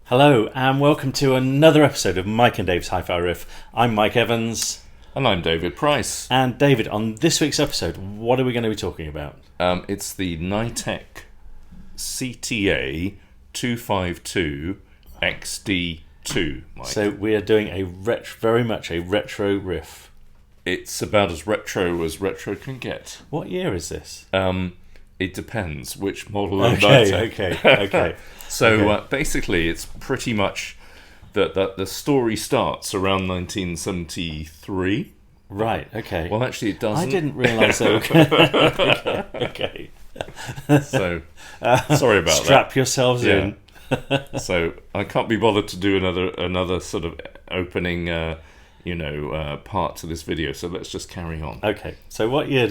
Hello and welcome to another episode of Mike and Dave's Hi-Fi Riff. I'm Mike Evans. And I'm David Price. And David, on this week's episode, what are we going to be talking about? It's the Nytech CTA252 XD2, Mike. So we are doing very much a retro riff. It's about as retro can get. What year is this? It depends which model of Nytech. Okay. So basically, it's pretty much that the story starts around 1973. Right. Okay. Well, actually, it doesn't. I didn't realise that. Okay. So sorry about that. Strap yourselves in. So I can't be bothered to do another sort of opening, part to this video. So let's just carry on. Okay. So what year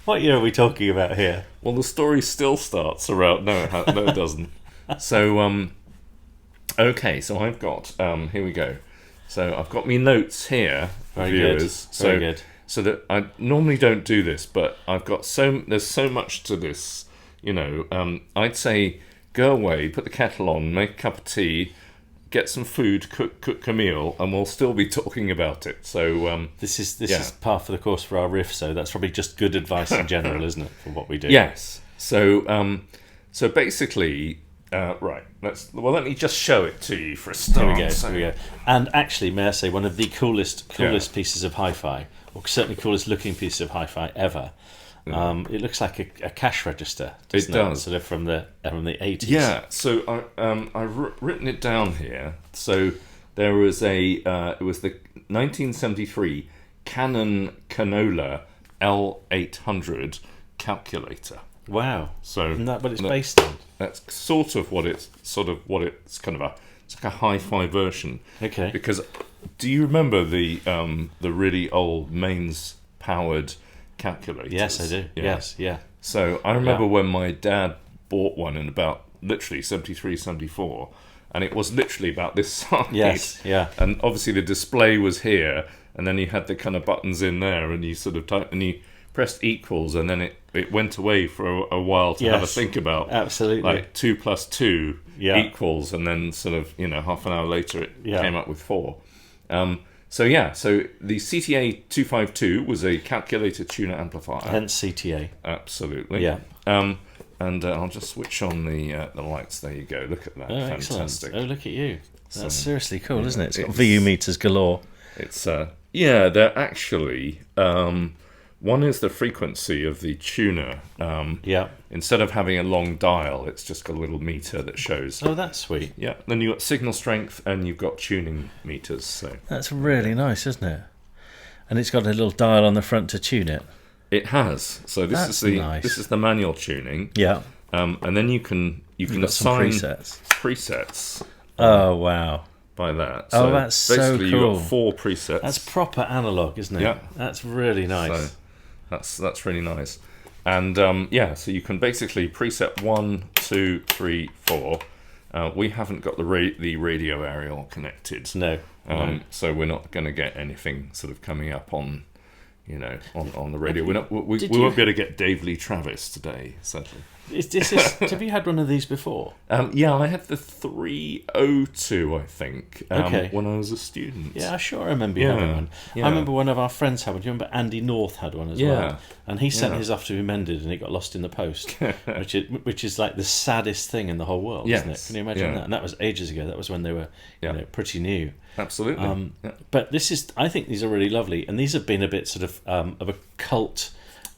are we talking about here? Well, the story still starts around. No, it doesn't. So okay. So I've got here we go. So I've got me notes here, Very viewers. good. Very good. So that I normally don't do this, but I've got there's so much to this. I'd say go away, put the kettle on, make a cup of tea, get some food, cook a meal, and we'll still be talking about it. So this is par for the course for our riff. So that's probably just good advice in general, isn't it, for what we do? Yes. So so basically, right. Let me just show it to you for a start. Here we go. And actually, may I say, one of the coolest pieces of hi-fi, or certainly coolest looking piece of hi-fi ever. It looks like a cash register. It does, sort of from the 80s. Yeah. So I've written it down here. So there was it was the 1973 Canon Canola L800 calculator. Wow. So isn't that what it's based on? That's sort of what it's kind of it's like a hi-fi version. Okay. Because do you remember the really old mains powered calculators? Yes, I do. Yeah. Yes, yeah. So I remember when my dad bought one in about literally 73, 74, and it was literally about this size. Yes, yeah. And obviously the display was here, and then you had the kind of buttons in there, and you sort of and you pressed equals, and then it went away for a while to have a think about. Absolutely. Like 2 + 2 equals, and then sort of half an hour later it came up with 4. So the CTA252 was a calculator tuner amplifier. Hence CTA. Absolutely. Yeah. And I'll just switch on the lights. There you go. Look at that. Oh, Fantastic. Excellent. Oh, look at you. That's seriously cool, isn't it? It's got it's- VU meters galore. It's they're actually one is the frequency of the tuner. Instead of having a long dial, it's just got a little meter that shows. Oh, that's sweet. Yeah. Then you've got signal strength and you've got tuning meters. So That's really nice, isn't it? And it's got a little dial on the front to tune it. it has. So this is the manual tuning. Yeah. And then you can Got some assign presets. presets Oh, wow. by that. Oh, that's so basically cool. you've got 4 presets. That's proper analog, isn't it? Yeah. That's really nice. So that's really nice. And so you can basically preset 1, 2, 3, 4. We haven't got the radio aerial connected. No. So we're not going to get anything sort of coming up on on the radio. We won't be able to get Dave Lee Travis today, sadly. Have you had one of these before? I had the 302, I think, when I was a student. Yeah, I sure remember you having one. Yeah. I remember one of our friends had one. Do you remember Andy North had one as well? And he sent his off to be mended and it got lost in the post, which is like the saddest thing in the whole world, isn't it? Can you imagine that? And that was ages ago. That was when they were pretty new. Absolutely. But I think these are really lovely, and these have been a bit sort of a cult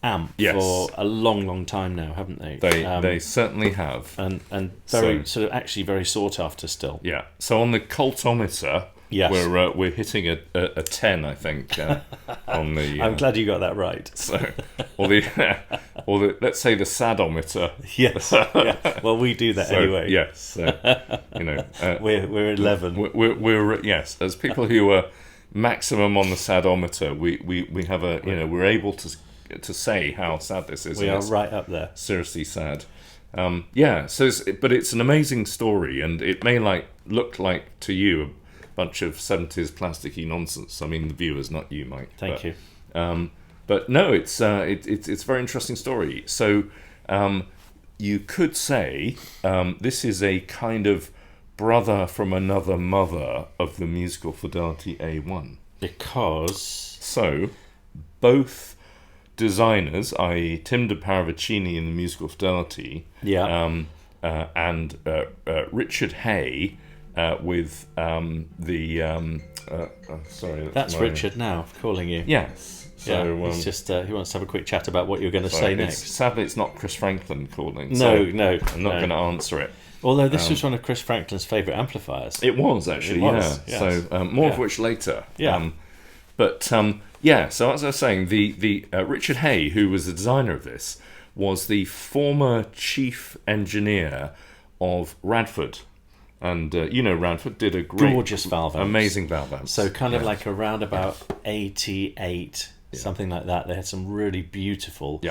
amp for a long, long time now, haven't they? They certainly have, and very sort of actually very sought after still. Yeah. So on the cultometer, yes, we're hitting a 10, I think. On the I'm glad you got that right. So, or the let's say the sadometer. Yes. Yeah. Well, we do that anyway. Yes. So, we're 11. We're yes. As people who are maximum on the sadometer, we have we're able to say how sad this is. We are right up there. Seriously sad. But it's an amazing story, and it may look like to you a bunch of 70s plasticky nonsense. I mean, the viewers, not you, Mike. Thank you. But no, it's a very interesting story. So you could say this is a kind of brother from another mother of the Musical Fidelity A1? Because... So, both designers, i.e. Tim de Paravicini in the Musical Fidelity, and Richard Hay with sorry, that's Richard now calling you. Yes. So he's just he wants to have a quick chat about what you're going to say next. Sadly, it's not Chris Franklin calling. No, I'm not going to answer it. Although this was one of Chris Franklin's favourite amplifiers. It was actually, Yes. So more of which later. Yeah. So as I was saying, the Richard Hay, who was the designer of this, was the former chief engineer of Radford. And Radford did a great, gorgeous valve amps. Amazing valve amps. So kind of like around about 88, something like that. They had some really beautiful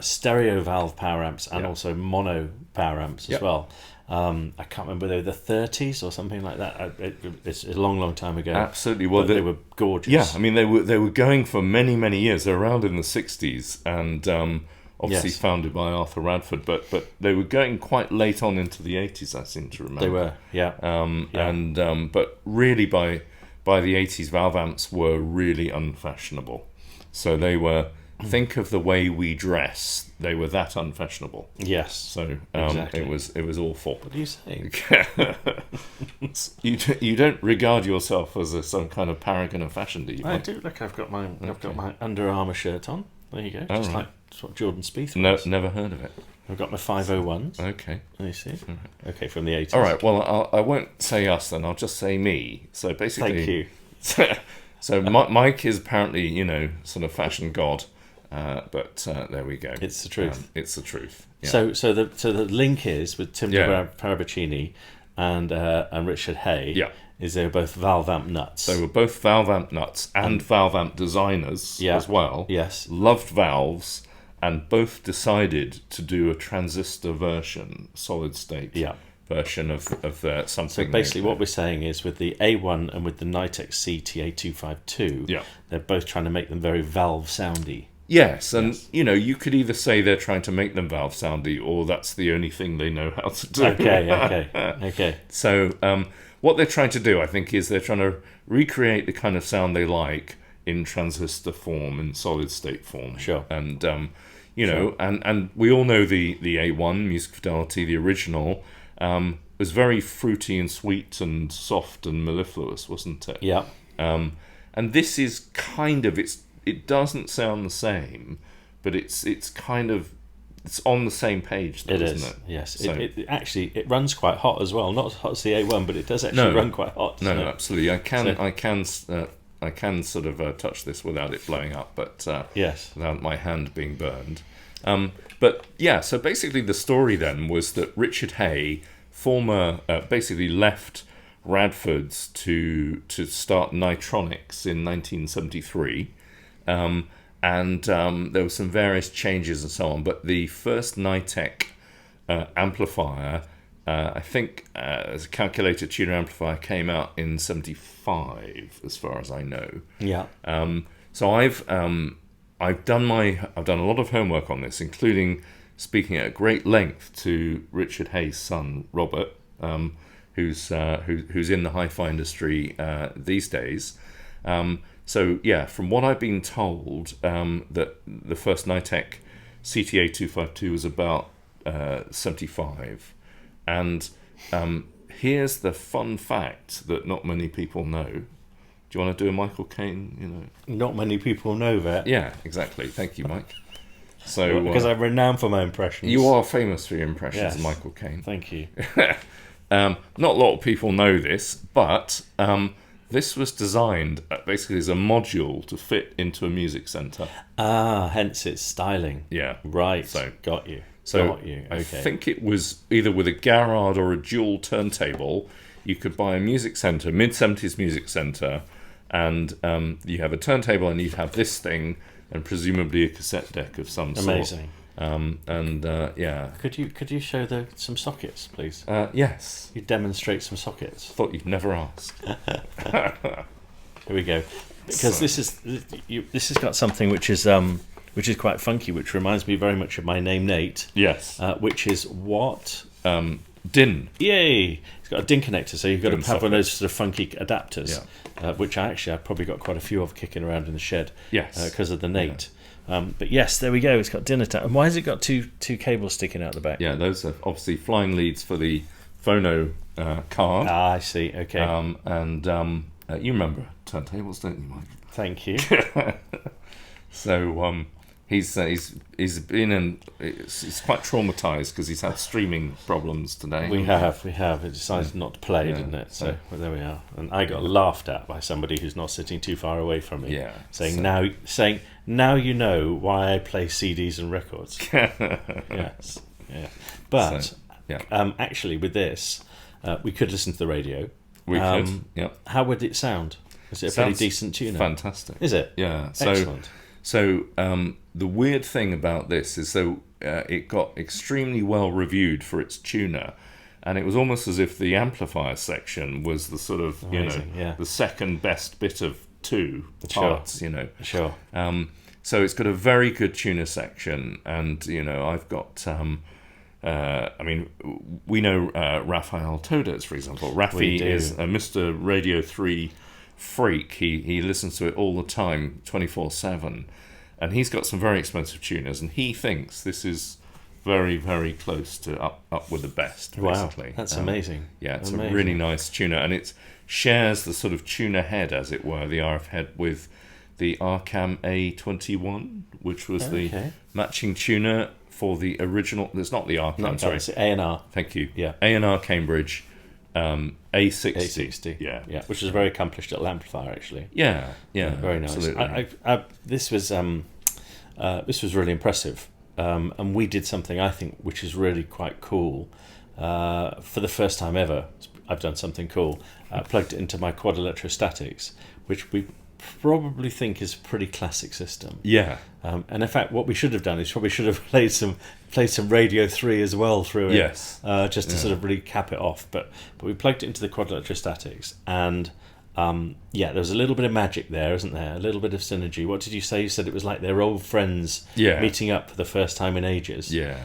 stereo valve power amps and also mono power amps as well. I can't remember, they were the 30s or something like that. It's a long time ago. Absolutely. Well, they were gorgeous. Yeah, I mean they were going for many years. They were around in the 60s and obviously founded by Arthur Radford, but they were going quite late on into the 80s, I seem to remember. They were, but really by the 80s, valve amps were really unfashionable. So they were, think of the way we dress, they were that unfashionable. Yes. So exactly. it was awful. What are you saying? You don't regard yourself as some kind of paragon of fashion, do you? I do. Look, I've got my Under Armour shirt on. There you go. Just right. like what Jordan Spieth wears. Never heard of it. I've got my 501s. Okay. You see? Okay, from the 80s. All right. Well, I won't say us then. I'll just say me. So basically, thank you. So Mike is apparently, sort of fashion god, but there we go. It's the truth. It's the truth. Yeah. So the link is with Tim de Paravicini and Richard Hay. Yeah. Is they were both valve amp nuts. They were both valve amp nuts and valve amp designers as well. Yes. Loved valves, and both decided to do a transistor version, solid state version of something. So basically what we're saying is with the A1 and with the Nytech CTA252, they're both trying to make them very valve soundy. Yes, and you could either say they're trying to make them valve soundy, or that's the only thing they know how to do. Okay. So what they're trying to do, I think, is they're trying to recreate the kind of sound they like in transistor form, in solid state form. Sure. And and we all know the A1 Music Fidelity, the original, was very fruity and sweet and soft and mellifluous, wasn't it? Yeah. And this is kind of it doesn't sound the same, but it's on the same page, though, isn't it? Yes. So, it actually runs quite hot as well. Not as hot as the A1, but it does actually run quite hot. No, absolutely. I can sort of touch this without it blowing up, but without my hand being burned. So basically the story then was that Richard Hay, basically left Radford's to start Nitronics in 1973. And there were some various changes and so on, but the first Nytech amplifier, I think, as a calculator tuner amplifier, came out in 75, as far as I know. Yeah. So I've done a lot of homework on this, including speaking at great length to Richard Hay's son Robert, who's in the hi-fi industry these days. From what I've been told, that the first Nytech CTA252 was about 75. And here's the fun fact that not many people know. Do you want to do a Michael Caine? Not many people know that. Yeah, exactly. Thank you, Mike. So because I'm renowned for my impressions. You are famous for your impressions of Michael Caine. Thank you. Not a lot of people know this, but this was designed basically as a module to fit into a music centre. Hence its styling. Yeah. Right. So got you. Okay. I think it was either with a Garrard or a dual turntable. You could buy a music centre, mid-70s music centre, and you have a turntable and you'd have this thing and presumably a cassette deck of some sort. Amazing. Could you show some sockets, please? Yes. You demonstrate some sockets. Thought you'd never ask. Here we go. Because this has got something which is quite funky, which reminds me very much of my name Nate. Yes. Which is what? DIN. Yay! It's got a DIN connector, so you've got to have one of those sort of funky adapters, which I've probably got quite a few of kicking around in the shed. Yes, because of the Nate. But yes, there we go. It's got DIN attached. And why has it got two cables sticking out the back? Yeah, those are obviously flying leads for the phono card. I see. Okay. You remember turntables, don't you, Mike? Thank you. So he's been he's quite traumatized because he's had streaming problems today. We have. It decided not to play, didn't it? So well, there we are. And I got laughed at by somebody who's not sitting too far away from me. Yeah. Saying now you know why I play CDs and records. Yes. Yeah. But actually, with this, we could listen to the radio. We could. Yeah. How would it sound? Is it a pretty decent tuner? Fantastic. Is it? Yeah. Excellent. So the weird thing about this is, it got extremely well reviewed for its tuner, and it was almost as if the amplifier section was the sort of the second best bit of two parts. Sure. So it's got a very good tuner section, and I've got. We know Raphael Todes, for example. Rafi is a Mr. Radio 3 freak. He listens to it all the time, 24/7, and he's got some very expensive tuners, and he thinks this is very, very close to up with the best. Basically. Wow, that's amazing. Yeah, it's amazing. A really nice tuner, and it shares the sort of tuner head, as it were, the RF head with the Arcam A21, which was the matching tuner for the original. There's not the Arcam. No, sorry, it's A&R. Thank you. Yeah, A&R Cambridge. A60. A60. Yeah, which is a very accomplished little amplifier, actually. Yeah, very nice. Absolutely. This was really impressive, and we did something I think which is really quite cool. For the first time ever, I've done something cool. Plugged it into my quad electrostatics, which we probably think is a pretty classic system. Yeah. And in fact, what we should have done is probably should have played some Radio 3 as well through it. Yes. Just to sort of really cap it off. But we plugged it into the quad electrostatics, and there was a little bit of magic there, isn't there? A little bit of synergy. What did you say? You said it was like their old friends meeting up for the first time in ages. Yeah.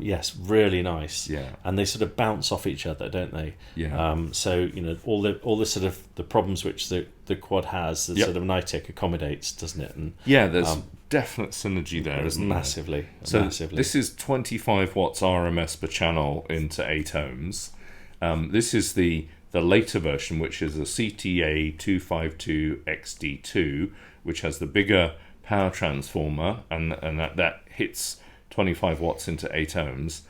Yes, really nice. Yeah. And they sort of bounce off each other, don't they? Yeah. So all the sort of the problems which the quad has, the sort of Nytech accommodates, doesn't it? And there's definite synergy there, isn't massively. So massively. This is 25 watts RMS per channel into 8 ohms. This is the later version, which is a CTA252 XD2, which has the bigger power transformer, and that hits 25 watts into 8 ohms,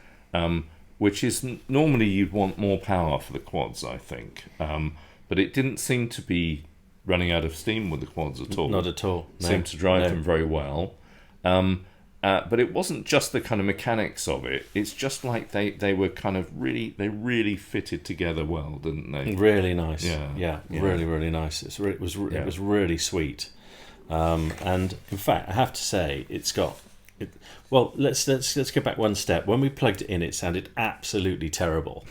which is normally you'd want more power for the quads, I think. But it didn't seem to be running out of steam with the quads at all. Not at all. No. Seemed to drive them very well. But it wasn't just the kind of mechanics of it. It's just like they were kind of really fitted together well, didn't they? Really nice. Yeah. Really, really nice. It was really sweet. And in fact, I have to say, it's got. Well, let's go back one step. When we plugged it in, it sounded absolutely terrible.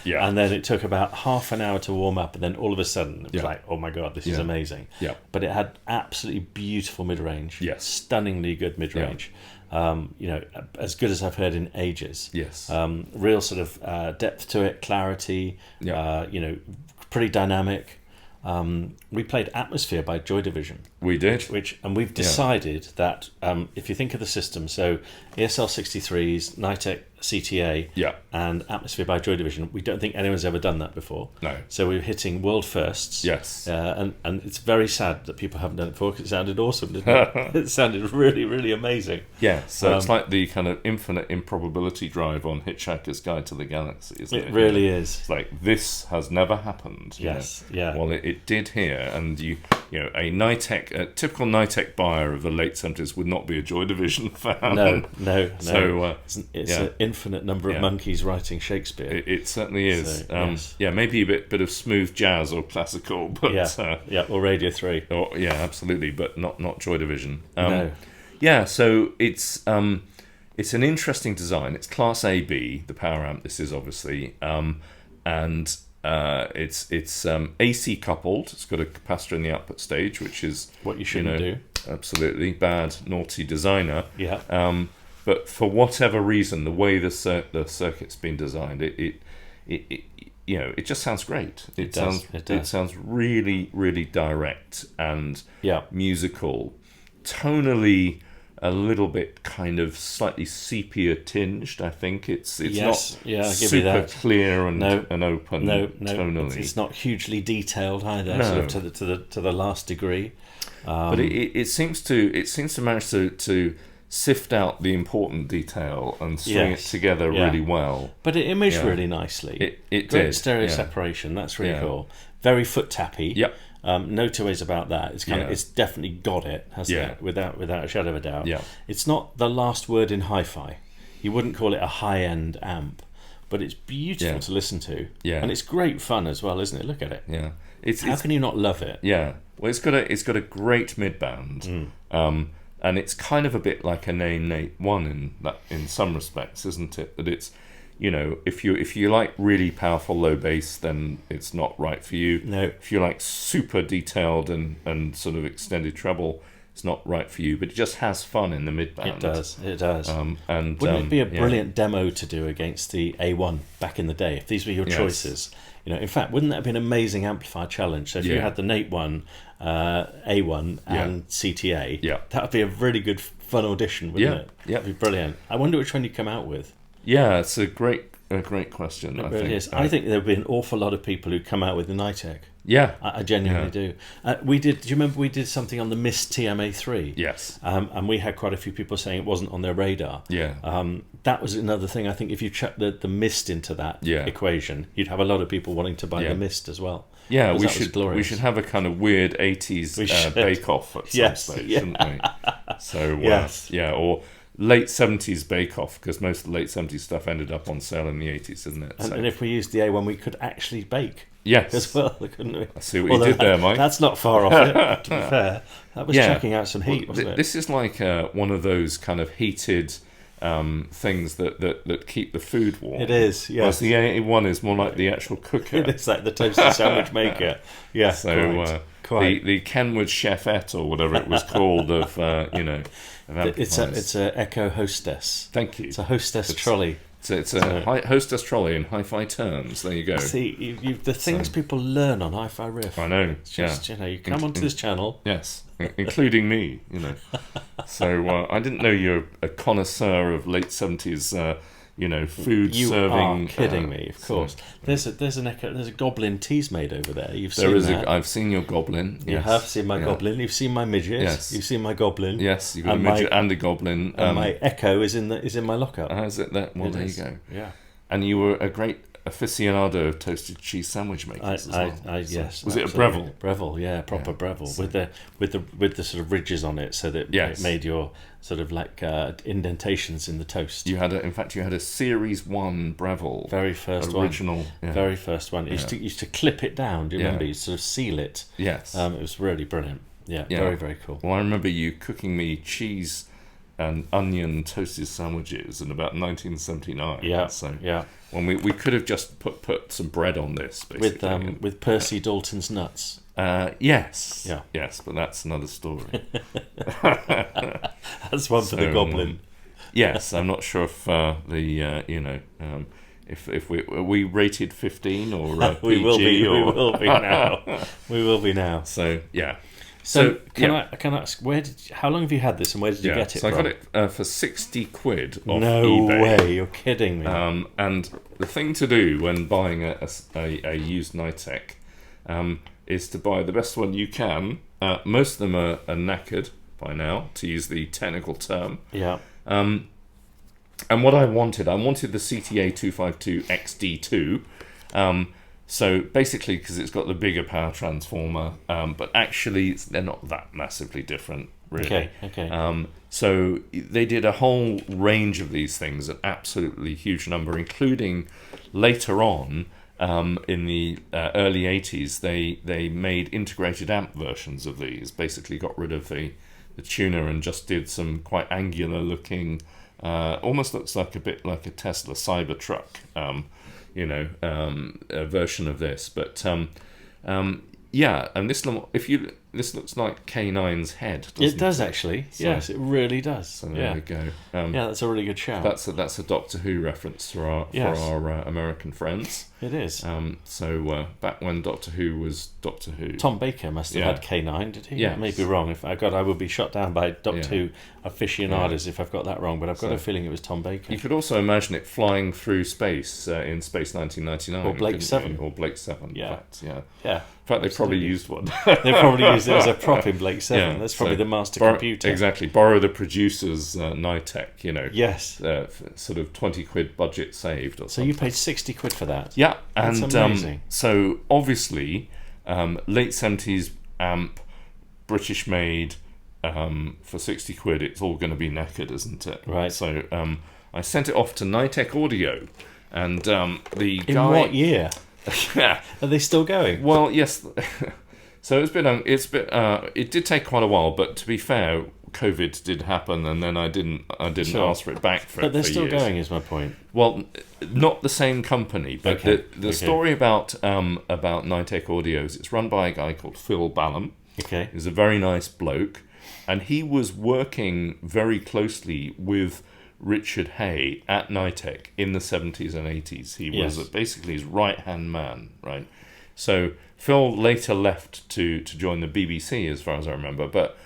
Yeah. And then it took about half an hour to warm up, and then all of a sudden it was like, oh my god, this is amazing. Yeah. But it had absolutely beautiful mid-range. Yes. Stunningly good mid-range. Yeah. As good as I've heard in ages. Yes. Real sort of depth to it, clarity. Yeah. Pretty dynamic. We played Atmosphere by Joy Division. We did. And we've decided that if you think of the system, so ESL 63s, Nytech CTA, and Atmosphere by Joy Division, we don't think anyone's ever done that before. No. So we're hitting world firsts. Yes. And it's very sad that people haven't done it before, because it sounded awesome, didn't it? It sounded really, really amazing. Yeah, so it's like the kind of infinite improbability drive on Hitchhiker's Guide to the Galaxy, isn't it? It really is. It's like, this has never happened. Yes, yeah. Well, it did here, and a typical Nytech buyer of the late 70s would not be a Joy Division fan. No. So it's an infinite number of monkeys writing Shakespeare. It certainly is. So, yes. Yeah, maybe a bit of smooth jazz or classical, but or Radio 3. Absolutely, but not Joy Division. No. Yeah, so it's an interesting design. It's Class AB, the power amp. This is obviously, and it's AC coupled. It's got a capacitor in the output stage, which is what you shouldn't do. Absolutely bad, naughty designer. Yeah. but for whatever reason, the way the circuit's been designed, it it just sounds great. It sounds really, really direct and musical, tonally a little bit kind of slightly sepia tinged. I think it's not super clear and open. Tonally. It's not hugely detailed either, sort of to the last degree. But it seems to manage to sift out the important detail and string it together really well. But it imaged really nicely. It Great did. stereo separation. That's really cool. Very foot tappy. Yep. No two ways about that. It's it's definitely got it, hasn't it? Without a shadow of a doubt. Yeah. It's not the last word in hi-fi. You wouldn't call it a high-end amp, but it's beautiful to listen to. Yeah. And it's great fun as well, isn't it? Look at it. Yeah. How can you not love it? Yeah. Well, it's got a great midband. And it's kind of a bit like an A-Nate 1 in some respects, isn't it? That it's, if you like really powerful low bass, then it's not right for you. No. If you like super detailed and sort of extended treble, it's not right for you. But it just has fun in the midband. It does. And wouldn't it be a brilliant demo to do against the A1 back in the day if these were your choices? In fact, wouldn't that be an amazing amplifier challenge? So if you had the Nate 1, A1 and CTA, that would be a really good fun audition, wouldn't it? Yeah, it'd be brilliant. I wonder which one you come out with. Yeah, it's a great question. It really is. I think there would be an awful lot of people who come out with the Nytech. Yeah, I genuinely do. Do you remember we did something on the Mist TMA3? Yes. And we had quite a few people saying it wasn't on their radar. Yeah. That was another thing. I think if you chuck the Mist into that equation, you'd have a lot of people wanting to buy the Mist as well. Yeah, we should have a kind of weird 80s bake-off at some stage, shouldn't we? So, or late 70s bake-off, because most of the late 70s stuff ended up on sale in the 80s, isn't it? And if we used the A1, we could actually bake. Yes. As well, couldn't we? I see what you did there, Mike. That's not far off it, to be fair. That was chucking out some heat, wasn't it? This is like one of those kind of heated things that keep the food warm. It is, yes. Whereas the A1 is more like the actual cooker. It's like the toasted sandwich maker. Yeah, so the Kenwood Chefette, or whatever it was called, of it's a Echo Hostess. Thank you. It's a Hostess trolley. It's a Hostess trolley in hi-fi terms. There you go. See, the things people learn on Hi-Fi Riff. I know. It's just, you come onto this channel. Yes, including me, So I didn't know you're a connoisseur of late 70s, food you serving. You are kidding me, of course. There's a Goblin tease made over there. I've seen your Goblin. You have seen my Goblin. You've seen my midget. Yes. You've seen my Goblin. Yes, you've got a midget and a Goblin. And my Echo is in my lockup. Is it that? Well, there you go. Yeah. And you were a great aficionado of toasted cheese sandwich makers as well. Yes. Was it a Breville? Breville, yeah, proper Breville, with the sort of ridges on it, so that it made your sort of like indentations in the toast. You had a Series 1 Breville, very first original, very first one. You used to clip it down. Do you remember? You sort of seal it. Yes. It was really brilliant. Yeah, very, very cool. Well, I remember you cooking me cheese and onion toasted sandwiches in about 1979. Yeah. So when we could have just put some bread on this, basically. With Percy Dalton's nuts. Yes. Yeah. Yes, but that's another story. That's one for the Goblin. Yes, I'm not sure if if we rated 15 or PG. We will be now. So yeah. So can I ask, how long have you had this, and where did you get it from? So I got it for £60 off eBay. No way, you're kidding me. And the thing to do when buying a used Nytech is to buy the best one you can. Most of them are knackered by now, to use the technical term. Yeah. And what I wanted the CTA252 XD2. So basically, because it's got the bigger power transformer, but actually they're not that massively different, really. Okay. So they did a whole range of these things, an absolutely huge number, including later on in the early 80s, they made integrated amp versions of these. Basically, got rid of the tuner and just did some quite angular looking, almost looks like a bit like a Tesla Cybertruck. A version of this, but and this, if you this looks like K9's head, doesn't it? It does, actually. So, yes, it really does. So there we go. That's a really good shout. That's a Doctor Who reference for our American friends. It is. So back when Doctor Who was Doctor Who, Tom Baker must have had K9, did he? Yeah, I may be wrong. If I will be shot down by Doctor Who aficionados if I've got that wrong. But I've got a feeling it was Tom Baker. You could also imagine it flying through space in Space 1999, or Blake 7, or Blake 7. Yeah, in fact, yeah. In fact, they probably used one. They probably used it as a prop in Blake 7. That's probably the master computer. Exactly. Borrow the producer's Nytech, Yes. Sort of 20 quid budget saved or something. So you paid 60 quid for that? Yeah. That's amazing. So obviously, late 70s amp, British made, for 60 quid, it's all going to be knackered, isn't it? Right. So I sent it off to Nytech Audio, and the guy... In what year? Yeah. Are they still going? Well, yes. So it did take quite a while, but to be fair, COVID did happen, and then I didn't ask for it back for. But they're still years. going, is my point. Well, not the same company, but the story about Nytech Audios, it's run by a guy called Phil Ballum. Okay, he's a very nice bloke, and he was working very closely with Richard Hay at Nytech in the 70s and 80s. He was basically his right-hand man, right? So Phil later left to join the BBC, as far as I remember, but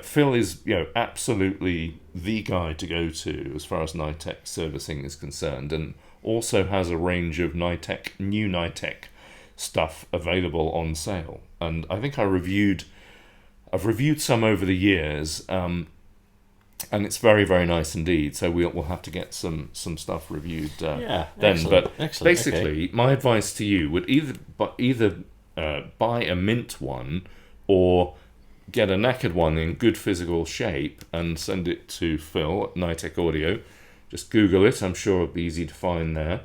Phil is absolutely the guy to go to as far as Nytech servicing is concerned, and also has a range of new Nytech stuff available on sale. And I think I've reviewed some over the years, and it's very, very nice indeed. So we'll have to get some stuff reviewed then. Excellent, but basically, my advice to you would either buy a mint one or get a knackered one in good physical shape and send it to Phil at Nytech Audio. Just Google it. I'm sure it'll be easy to find there.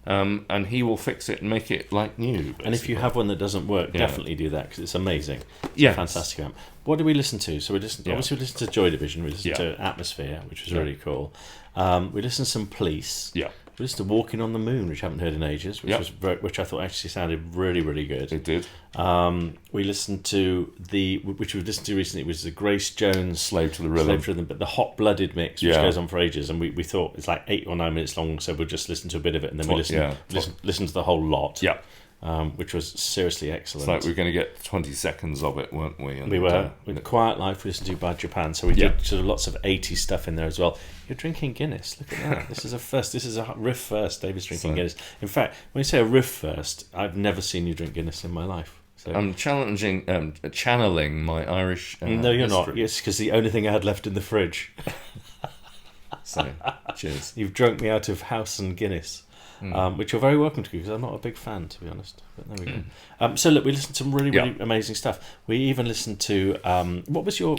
And he will fix it and make it like new. Basically. And if you have one that doesn't work, definitely do that, because it's amazing. It's a fantastic amp. What do we listen to? So obviously we listened to Joy Division, we listened to Atmosphere, which was really cool. We listened to some Police. Yeah. We listened to Walking on the Moon, which I haven't heard in ages, which I thought actually sounded really, really good. It did. We listened to which we've listened to recently, was the Grace Jones Slave to the Rhythm, but the Hot Blooded mix, which goes on for ages, and we thought it's like 8 or 9 minutes long, so we'll just listen to a bit of it, and then we listen to the whole lot. Yeah. Which was seriously excellent. It's like we were going to get 20 seconds of it, weren't we? And we were. With Quiet Life, we listened to by Japan, so we did sort of lots of 80s stuff in there as well. You're drinking Guinness. Look at that. This is a first. This is a riff first. David's drinking Guinness. In fact, when you say a riff first, I've never seen you drink Guinness in my life. So. I'm channeling my Irish. No, you're not. Yes, because the only thing I had left in the fridge. So, cheers. You've drunk me out of House and Guinness. Which you're very welcome to, because I'm not a big fan, to be honest. But there we go. So look, we listened to some really, really amazing stuff. We even listened to what was your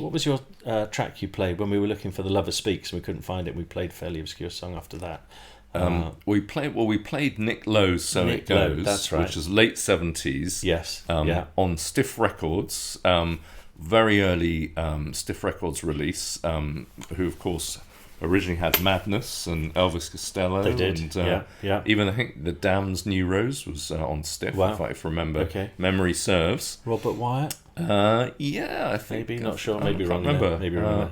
track you played when we were looking for The Lover Speaks and we couldn't find it? We played a fairly obscure song after that. We played Nick Lowe's "So It Goes," that's right, which was late 70s. Yes, on Stiff Records, very early Stiff Records release. Who of course originally had Madness and Elvis Costello. They did, and, even I think the Damned's New Rose was on Stiff, if I remember. Okay. Memory serves. Robert Wyatt? I think. Maybe, not sure. Maybe wrong. Remember. Maybe wrong.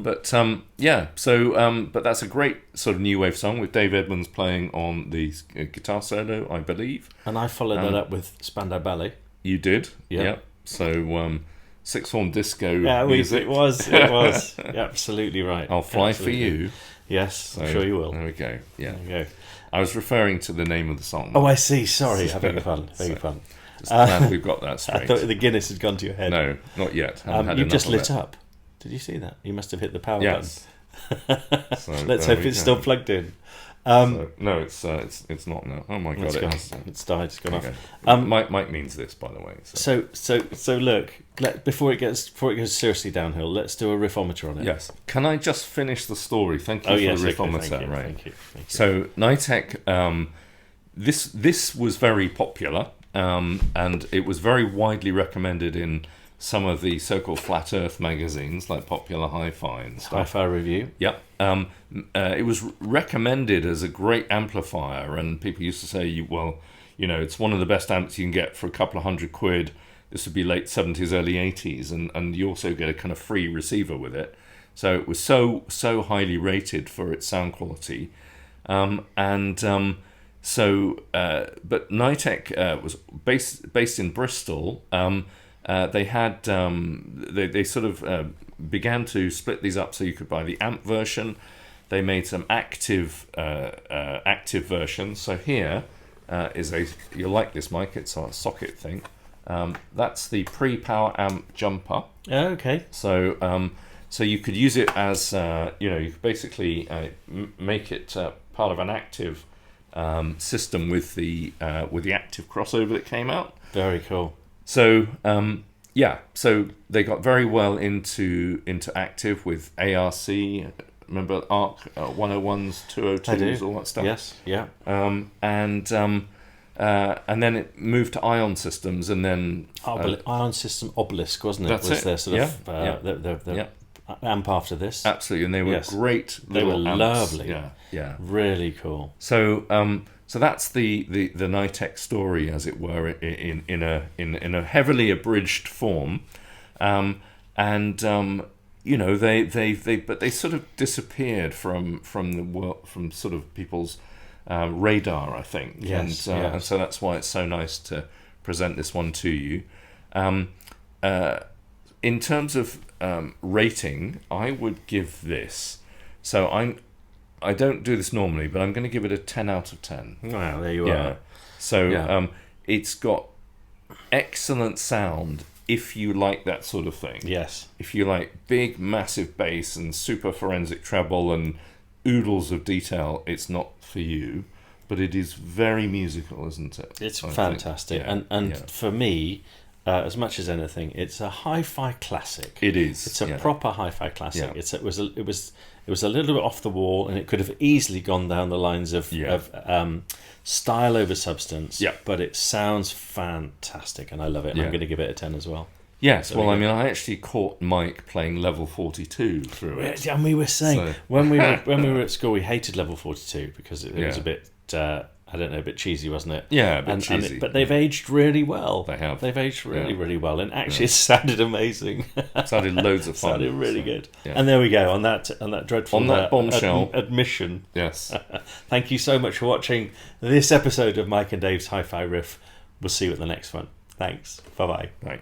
But that's a great sort of new wave song with Dave Edmunds playing on the guitar solo, I believe. And I followed that up with Spandau Ballet. You did? Yeah. So, Sixth Form disco music. It was. You're absolutely right. I'll fly for you. Yes, I'm sure you will. There we go. Yeah. There we go. I was referring to the name of the song. Oh, I see. Sorry. I beg your pardon. Just glad we've got that straight. I thought the Guinness had gone to your head. No, not yet. You just lit up. Did you see that? You must have hit the power button. So, let's hope it's still plugged in. No, it's not now. Oh my god, it's died. It's gone off. Mike means this, by the way. So look. Before it goes seriously downhill, let's do a riffometer on it. Yes. Can I just finish the story? Thank you for the riffometer. Right. Thank you. So Nytech, this was very popular, and it was very widely recommended in some of the so-called flat Earth magazines like Popular Hi-Fi and stuff. Hi-Fi Review. Yep. It was recommended as a great amplifier, and people used to say, it's one of the best amps you can get for a couple of £100. this would be late 70s, early 80s, and you also get a kind of free receiver with it. So it was so highly rated for its sound quality. But Nytech was based in Bristol. They had they sort of began to split these up so you could buy the amp version. They made some active versions. So here is you'll like this, Mike. It's a socket thing. That's the pre-power amp jumper. Oh, okay. So you could use it as you could basically make it part of an active system with the active crossover that came out. Very cool. So so they got very well into active with ARC. Remember ARC 101s, 202s, all that stuff. Yes, yeah. And then it moved to Ion Systems, and then Ion System Obelisk, wasn't it? That's was it. Their sort of their amp after this. Absolutely, and they were great. They were amps. lovely. Yeah, really cool. So that's the Nytech story, as it were, in a heavily abridged form, they sort of disappeared from the world, from sort of people's radar, I think. Yes, and so that's why it's so nice to present this one to you. In terms of rating, I would give this. So I don't do this normally, but I'm going to give it a 10 out of 10. Wow, there you are. So it's got excellent sound if you like that sort of thing. Yes. If you like big, massive bass and super forensic treble and oodles of detail, it's not for you. But it is very musical, isn't it? It's fantastic. And for me, as much as anything, it's a hi-fi classic. It is. It's a proper hi-fi classic. Yeah. It was a little bit off the wall, and it could have easily gone down the lines of style over substance. Yeah. But it sounds fantastic, and I love it. And I'm going to give it a 10 as well. Yes, well, I mean, I actually caught Mike playing level 42 through it. And we were saying when we were at school, we hated level 42 because it was a bit. I don't know, a bit cheesy, wasn't it? Yeah, a bit cheesy. But they've aged really well. They have. They've aged really well, and actually, it sounded amazing. Sounded loads of fun. Sounded really good. Yeah. And there we go on that dreadful bombshell admission. Yes. Thank you so much for watching this episode of Mike and Dave's Hi-Fi Riff. We'll see you at the next one. Thanks. Bye-bye. Bye.